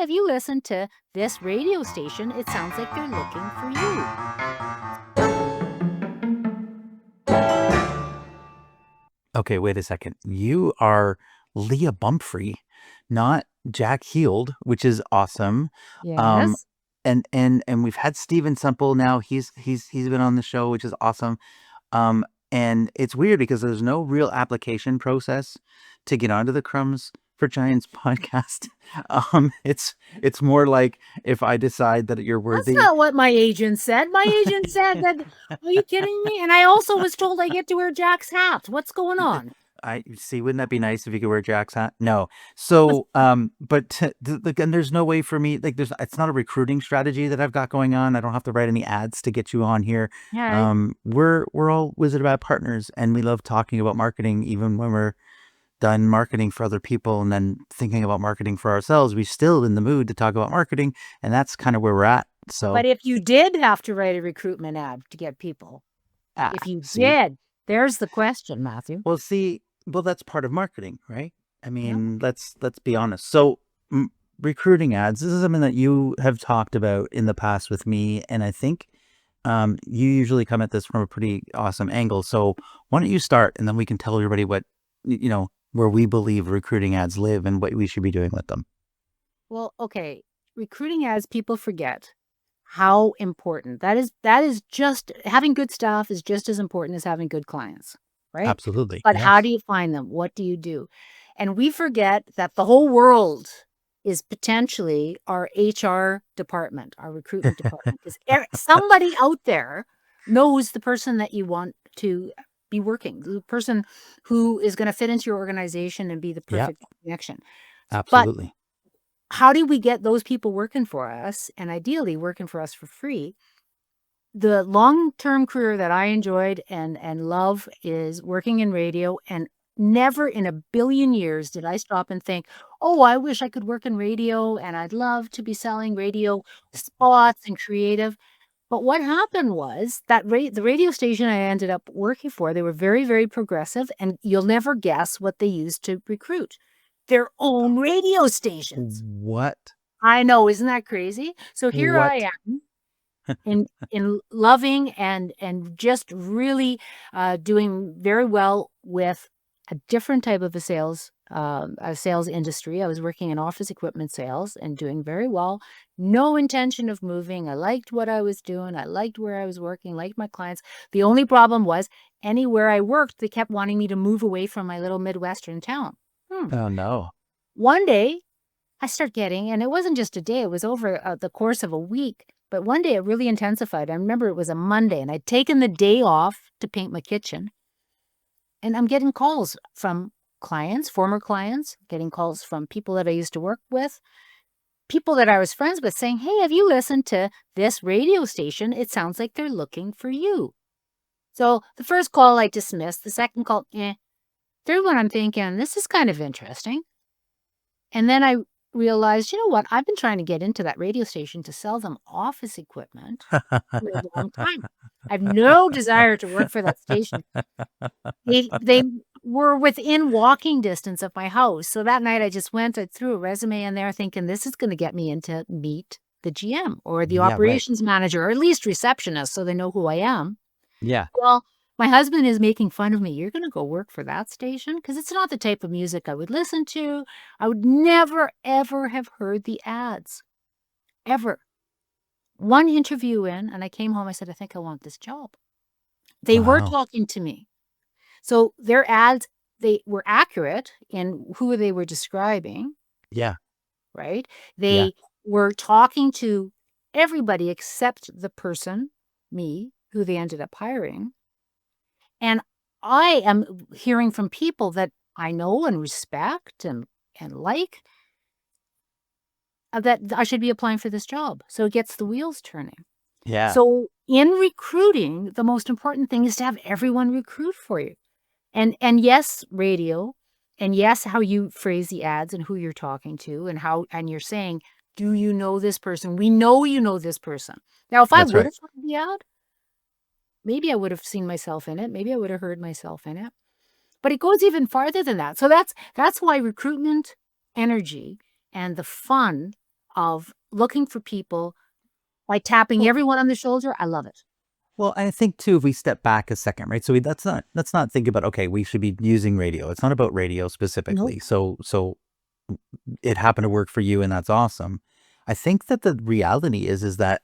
have you listened to this radio station? It sounds like they're looking for you. Okay, wait a second. You are Leah Bumphrey, not Jack Heald, which is awesome. Um, Yes. and we've had Steven Semple now. He's been on the show, which is awesome. Um, and it's weird because there's no real application process to get onto the Crumbs for Giants podcast. It's more like if I decide that you're That's worthy. not what my agent said. My agent said that, are you kidding me? And I also was told I get to wear Jack's hat. What's going on? I see. Wouldn't that be nice if you could wear Jack's hat? No. So, and there's no way for me. Like, it's not a recruiting strategy that I've got going on. I don't have to write any ads to get you on here. Yeah. We're all Wizard About partners, and we love talking about marketing, even when we're done marketing for other people and then thinking about marketing for ourselves. We're still in the mood to talk about marketing, and that's kind of where we're at. So, But if you did have to write a recruitment ad to get people, if you see, did, there's the question, Matthew. well, that's part of marketing, right? I Yeah. mean, let's be honest. So, recruiting ads, this is something that you have talked about in the past with me, and I think you usually come at this from a pretty awesome angle. So, why don't you start, and then we can tell everybody what where we believe recruiting ads live and what we should be doing with them. Well, okay. Recruiting ads, people forget how important that is. That is just having good stuff is just as important as having good clients, right? Absolutely, But how yes. do you find them? What do you do? And we forget that the whole world is potentially our HR department, our recruitment department, because somebody out there knows the person that you want to be working, the person who is going to fit into your organization and be the Yeah, perfect connection. But absolutely. how do we get those people working for us, and ideally working for us for free? The long-term career that I enjoyed and love is working in radio, and never in a billion years did I stop and think, "Oh, I wish I could work in radio, and I'd love to be selling radio spots and creative." But what happened was that the radio station I ended up working for, they were very, very progressive, and you'll never guess what they used to recruit. Their own radio stations. What? I know, isn't that crazy? So here What? I am in loving and just really doing very well with a different type of a sales industry. I was working in office equipment sales and doing very well. No intention of moving. I liked what I was doing. I liked where I was working, liked my clients. The only problem was anywhere I worked, they kept wanting me to move away from my little Midwestern town. Oh no. One day I start getting, and it wasn't just a day, it was over the course of a week. But one day it really intensified. I remember it was a Monday, and I'd taken the day off to paint my kitchen. And I'm getting calls from clients, former clients, getting calls from people that I used to work with, people that I was friends with saying, "Hey, have you listened to this radio station? It sounds like they're looking for you." So the first call I dismissed, the second call, eh. Third one, I'm thinking, this is kind of interesting. And then I realized, you know what? I've been trying to get into that radio station to sell them office equipment for a long time. I have no desire to work for that station. They were within walking distance of my house. So that night I just went, I threw a resume in there thinking this is going to get me in to meet the GM or the Yeah, right. operations manager, or at least receptionist, so they know who I am. Yeah. Well, my husband is making fun of me. You're going to go work for that station? Because it's not the type of music I would listen to. I would never, ever have heard the ads. Ever. One interview in, and I came home, I said, I think I want this job. They were Wow. talking to me. So their ads, they were accurate in who they were describing, Yeah. right? Yeah. They were talking to everybody except the person, me, who they ended up hiring. And I am hearing from people that I know and respect and like that I should be applying for this job. So it gets the wheels turning. Yeah. So in recruiting, the most important thing is to have everyone recruit for you. And yes, radio, and yes, how you phrase the ads and who you're talking to and you're saying, do you know this person? We know you know this person. Now, if I That's would right. have heard the ad, maybe I would have seen myself in it. Maybe I would have heard myself in it. But it goes even farther than that. So that's why recruitment energy and the fun of looking for people by tapping Well, everyone on the shoulder. I love it. well, I think too, if we step back a second, right? So let's not think about, okay, we should be using radio. It's not about radio Nope. specifically. So it happened to work for you, and that's awesome. I think that the reality is that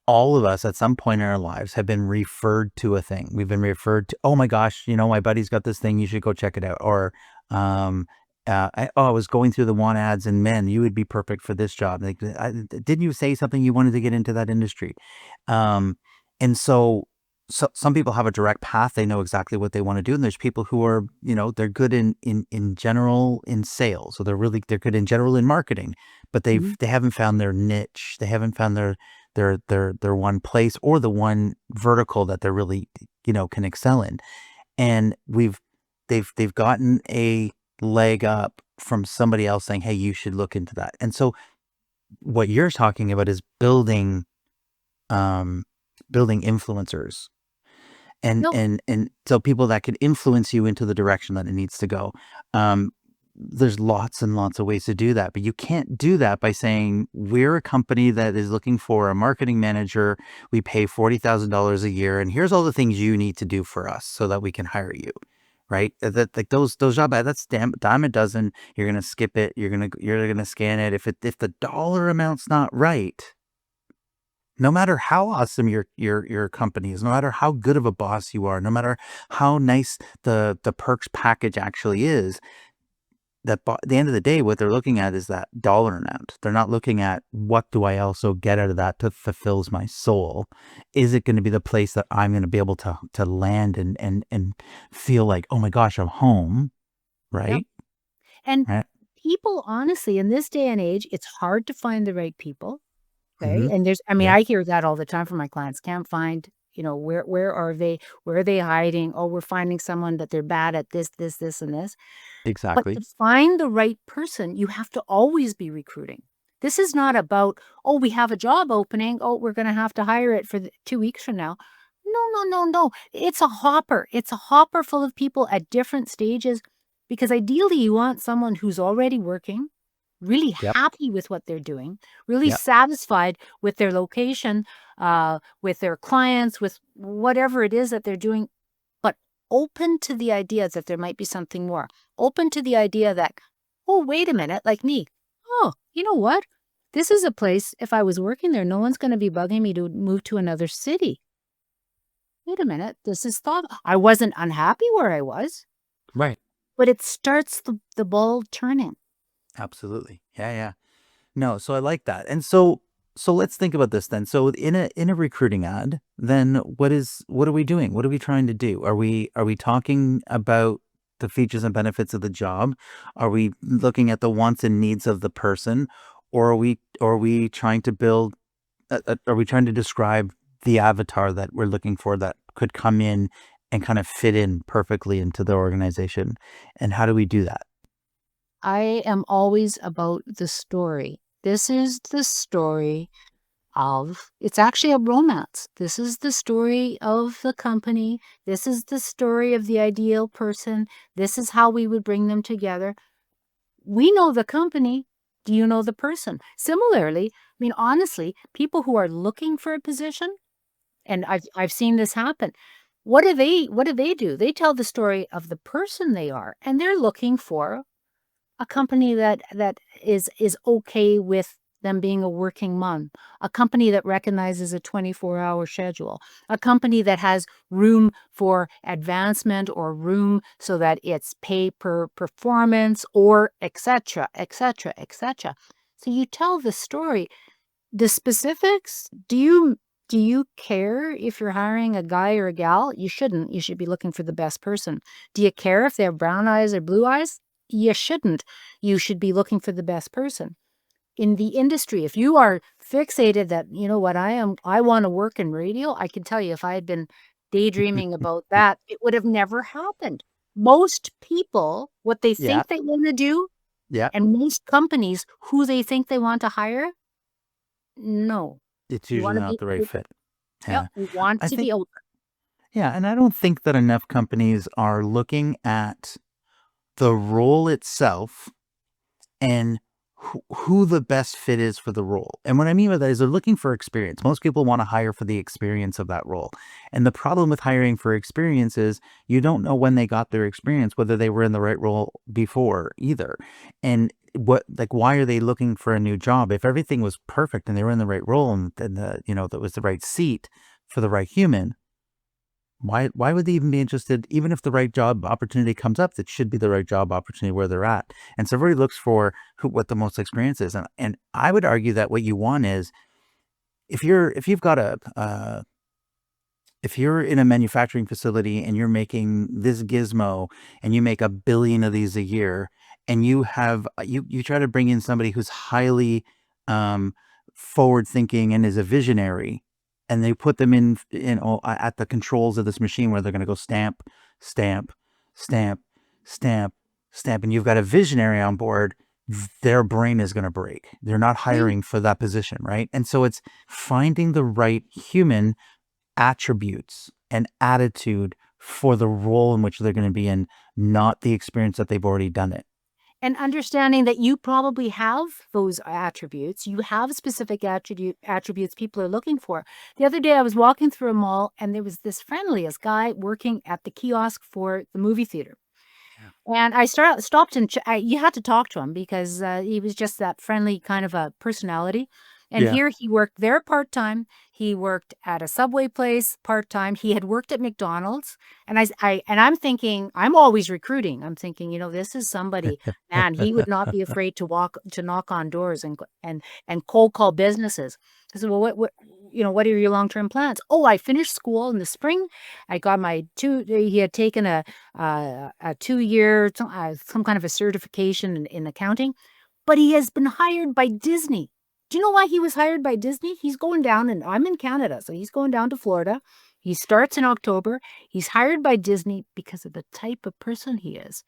all of us at some point in our lives have been referred to a thing. We've been referred to, oh my gosh, my buddy's got this thing. You should go check it out. Or, I was going through the want ads, and man, you would be perfect for this job. Like, didn't you say something you wanted to get into that industry? Um, and so some people have a direct path. They know exactly what they want to do. And there's people who are, they're good in general in sales. So they're good in general in marketing, but Mhm. they haven't found their niche. They haven't found their one place or the one vertical that they're really, can excel in. And they've gotten a leg up from somebody else saying, hey, you should look into that. And so what you're talking about is um building influencers, No, and so people that could influence you into the direction that it needs to go. Um, there's lots and lots of ways to do that, but you can't do that by saying, we're a company that is looking for a marketing manager. We pay $40,000 a year, and here's all the things you need to do for us so that we can hire you. Right? That, like, those job ads, that's dime a dozen. You're gonna skip it. You're gonna scan it. If the dollar amount's not right, no matter how awesome your company is, no matter how good of a boss you are, no matter how nice the perks package actually is, at the end of the day, what they're looking at is that dollar amount. They're not looking at, what do I also get out of that that fulfills my soul? Is it going to be the place that I'm going to be able to land and feel like, oh my gosh, I'm home, yep. right? And Right. people, honestly, in this day and age, it's hard to find the right people. Okay. Mm-hmm. And I mean, Yeah. I hear that all the time from my clients. Can't find, where are they? Where are they hiding? Oh, we're finding someone that they're bad at this, this, this, and this. But to Exactly. find the right person, you have to always be recruiting. This is not about, oh, we have a job opening. Oh, we're going to have to hire it for 2 weeks from now. No, no, no, no. It's a hopper. It's a hopper full of people at different stages because ideally you want someone who's already working, really Yep. happy with what they're doing, really Yep. satisfied with their location, with their clients, with whatever it is that they're doing, but open to the idea that there might be something more. Open to the idea that, oh, wait a minute, like me. Oh, you know what? This is a place, if I was working there, no one's going to be bugging me to move to another city. Wait a minute. This is thought. I wasn't unhappy where I was, Right. but it starts the ball turning. Absolutely. Yeah. Yeah. No, so I like that. And so let's think about this then. So in a recruiting ad, then what are we doing? What are we trying to do? Are we talking about the features and benefits of the job? Are we looking at the wants and needs of the person? Or are we trying to build are we trying to describe the avatar that we're looking for that could come in and kind of fit in perfectly into the organization? And how do we do that? I am always about the story. This is the story of it's actually a romance. This is the story of the company. This is the story of the ideal person. This is how we would bring them together. We know the company. Do you know the person? Similarly, I mean, honestly, people who are looking for a position, and I've seen this happen. What do they do? They tell the story of the person they are, and they're looking for a company that is okay with them being a working mom, a company that recognizes a 24-hour schedule, a company that has room for advancement or room so that it's pay per performance or etc., etc., etc. So you tell the story. The specifics, do you care if you're hiring a guy or a gal? You shouldn't. You should be looking for the best person. Do you care if they have brown eyes or blue eyes? You shouldn't. You should be looking for the best person. In the industry, if you are fixated that, you know what, I want to work in radio, I can tell you if I had been daydreaming about that, it would have never happened. Most people, what they Yeah. think they want to do, Yeah. and most companies, who they think they want to hire, no. It's You usually wanna not be the right fit. yep, Yeah. you want I to think be open. Yeah, and I don't think that enough companies are looking at the role itself and who the best fit is for the role. And what I mean by that is they're looking for experience. Most people want to hire for the experience of that role. And the problem with hiring for experience is you don't know when they got their experience, whether they were in the right role before either. And why are they looking for a new job? If everything was perfect and they were in the right role and that was the right seat for the right human, why would they even be interested? Even if the right job opportunity comes up, that should be the right job opportunity where they're at. And so everybody looks for what the most experience is. And I would argue that what you want is, if you've got if you're in a manufacturing facility and you're making this gizmo and you make 1 billion of these a year, and you have you try to bring in somebody who's highly um, forward thinking and is a visionary, and they put them at the controls of this machine where they're going to go stamp, stamp, stamp, stamp, stamp, and you've got a visionary on board. Their brain is going to break. They're not hiring for that position, right? And so it's finding the right human attributes and attitude for the role in which they're going to be in, not the experience that they've already done it. And understanding that you probably have those attributes. You have specific attributes people are looking for. The other day I was walking through a mall and there was this friendliest guy working at the kiosk for the movie theater. And I stopped and you had to talk to him because he was just that friendly kind of a personality. And Yeah. here he worked there part-time. He worked at a Subway place part-time. He had worked at McDonald's. And I'm thinking, I'm always recruiting. I'm thinking, this is somebody, man, he would not be afraid to knock on doors and cold call businesses. I said, well, what are your long-term plans? Oh, I finished school in the spring. I got he had taken a 2-year, some kind of a certification in accounting, but he has been hired by Disney. Do you know why he was hired by Disney? He's going down, and I'm in Canada, so he's going down to Florida. He starts in October. He's hired by Disney because of the type of person he is.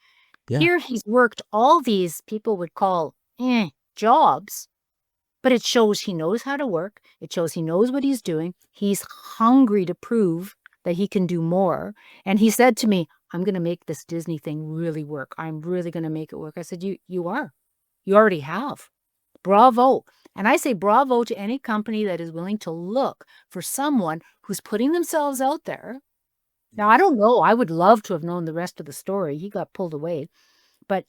Yeah. Here he's worked all these people would call jobs, but it shows he knows how to work. It shows he knows what he's doing. He's hungry to prove that he can do more. And he said to me, I'm going to make this Disney thing really work. I'm really going to make it work. I said, you are. You already have. Bravo. And I say bravo to any company that is willing to look for someone who's putting themselves out there. Now, I don't know. I would love to have known the rest of the story. He got pulled away. But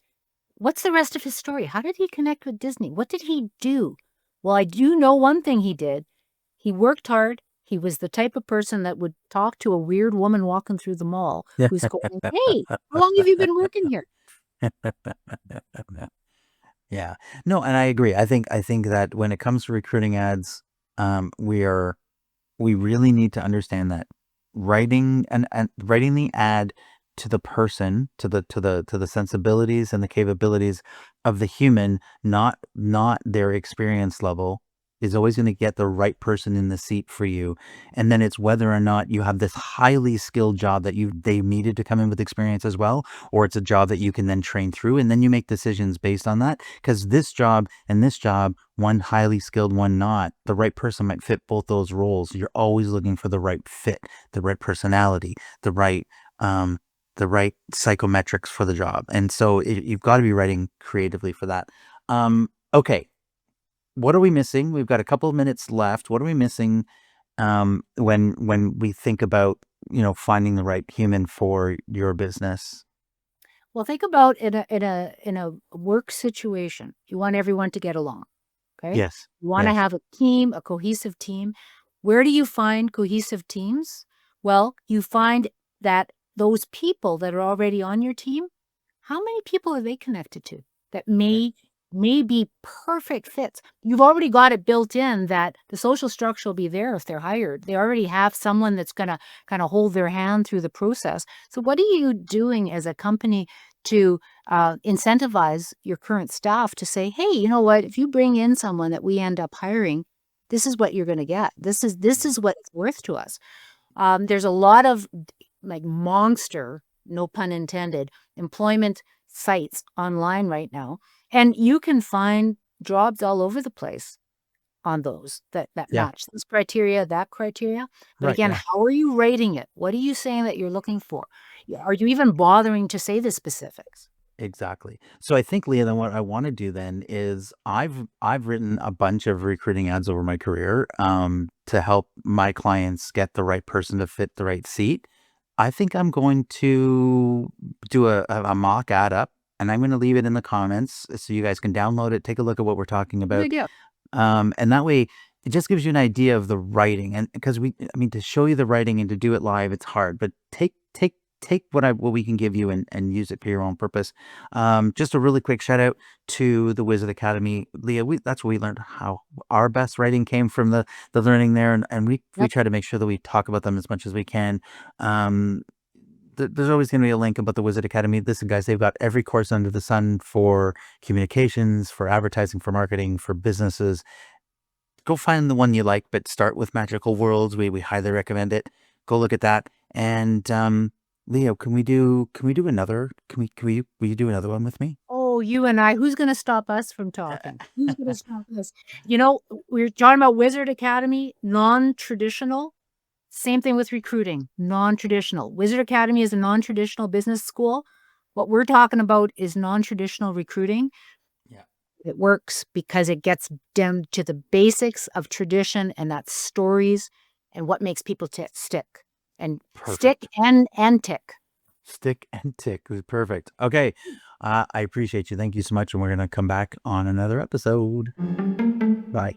what's the rest of his story? How did he connect with Disney? What did he do? Well, I do know one thing he did. He worked hard. He was the type of person that would talk to a weird woman walking through the mall Yeah. who's going, hey, how long have you been working here? Yeah. No, and I agree. I think that when it comes to recruiting ads, we really need to understand that and writing the ad to the person, to the sensibilities and the capabilities of the human, not their experience level, is always going to get the right person in the seat for you. And then it's whether or not you have this highly skilled job that they needed to come in with experience as well, or it's a job that you can then train through, and then you make decisions based on that. Because this job and this job, one highly skilled, one not, the right person might fit both those roles. You're always looking for the right fit, the right personality, the right psychometrics for the job. And so you've got to be writing creatively for that. Okay. What are we missing? We've got a couple of minutes left. What are we missing when we think about, finding the right human for your business? Well, think about in a work situation. You want everyone to get along. Okay. Yes. You want to Yes. have a team, a cohesive team. Where do you find cohesive teams? Well, you find that those people that are already on your team, how many people are they connected to that Yeah. may be perfect fits? You've already got it built in that the social structure will be there if they're hired. They already have someone that's going to kind of hold their hand through the process. So what are you doing as a company to incentivize your current staff to say, hey, you know what? If you bring in someone that we end up hiring, this is what you're going to get. This is what it's worth to us. There's a lot of like monster, no pun intended, employment sites online right now, and you can find jobs all over the place on those that Yeah. match this criteria, that criteria. But Right. again, Yeah. how are you rating it? What are you saying that you're looking for? Are you even bothering to say the specifics? Exactly. So I think, Leah, then what I want to do then is I've written a bunch of recruiting ads over my career to help my clients get the right person to fit the right seat. I think I'm going to do a mock ad up, and I'm going to leave it in the comments so you guys can download it, take a look at what we're talking Good about. idea. And that way it just gives you an idea of the writing. And because I mean, to show you the writing and to do it live, it's hard, but take what we can give you and use it for your own purpose. Just a really quick shout out to the Wizard Academy. Leah, that's where we learned how our best writing came from, the learning there. And we Yep. try to make sure that we talk about them as much as we can. Um, there's always going to be a link about the Wizard Academy. Listen, guys, they've got every course under the sun for communications, for advertising, for marketing, for businesses. Go find the one you like, but start with Magical Worlds. We highly recommend it. Go look at that. And Leo, can we do another? Will you do another one with me? Oh, you and I, who's going to stop us from talking? Who's going to stop us? You know, we're talking about Wizard Academy, non-traditional. Same thing with recruiting, non-traditional. Wizard Academy is a non-traditional business school. What we're talking about is non-traditional recruiting. Yeah. It works because it gets down to the basics of tradition, and that's stories and what makes people stick and stick Perfect. and tick. Stick and tick was perfect. Okay. I appreciate you. Thank you so much. And we're going to come back on another episode. Bye.